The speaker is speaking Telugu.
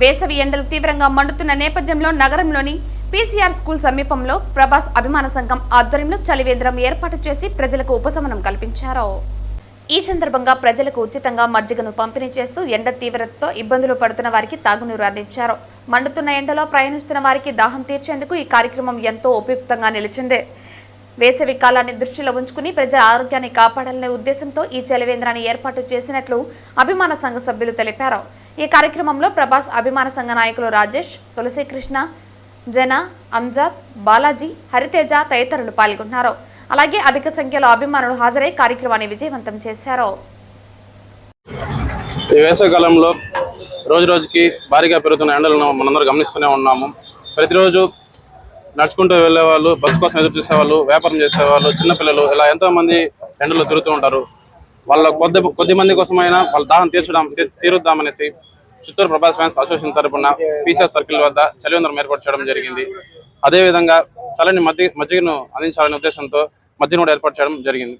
వేసవి ఎండలు తీవ్రంగా మండుతున్న నేపథ్యంలో నగరంలోని పీసీఆర్ స్కూల్ సమీపంలో ప్రభాస్ అభిమాన సంఘం ఆధ్వర్యంలో చలివేంద్రం ఏర్పాటు చేసి ప్రజలకు ఉపశమనం కల్పించారు. ఈ సందర్భంగా ప్రజలకు ఉచితంగా మజ్జిగను పంపిణీ చేస్తూ ఎండ తీవ్రతతో ఇబ్బందులు పడుతున్న వారికి తాగునీరు అందించారు. మండుతున్న ఎండలో ప్రయాణిస్తున్న వారికి దాహం తీర్చేందుకు ఈ కార్యక్రమం ఎంతో ఉపయుక్తంగా నిలిచింది. వేసవి కాలాన్ని దృష్టిలో ఉంచుకుని ప్రజల ఆరోగ్యాన్ని కాపాడాలనే ఉద్దేశంతో ఈ చలివేంద్రాన్ని ఏర్పాటు చేసినట్లు అభిమాన సంఘ సభ్యులు తెలిపారు. ఈ కార్యక్రమంలో ప్రభాస్ అభిమాన సంఘ నాయకులు రాజేష్, తులసీకృష్ణ, జన, అంజాద్, బాలాజీ, హరితేజ తదితరులు పాల్గొన్నారు. అలాగే అధిక సంఖ్యలో అభిమానులు హాజరై కార్యక్రమాన్ని విజయవంతం చేశారు. ఈ వేసవికాలంలో రోజు రోజుకి భారీగా పెరుగుతున్న ఎండలను మనందరూ గమనిస్తూనే ఉన్నాము. ప్రతిరోజు నడుచుకుంటూ వెళ్లే వాళ్ళు, బస్సు కోసం ఎదురు చూసేవాళ్ళు, వ్యాపారం చేసేవాళ్ళు, చిన్నపిల్లలు ఇలా ఎంతో మంది ఎండలో తిరుగుతూ ఉంటారు. వాళ్ళ కొద్ది మంది కోసమైనా వాళ్ళ దాహం తీరుద్దామనేసి చిత్తూరు ప్రభాస్ ఫ్యాన్స్ అసోసియేషన్ తరపున పీసీఆర్ సర్కిల్ వద్ద చలివేంద్రం ఏర్పాటు చేయడం జరిగింది. అదేవిధంగా చల్లని మజ్జిగను అందించాలనే ఉద్దేశంతో మజ్జిగను కూడా ఏర్పాటు చేయడం జరిగింది.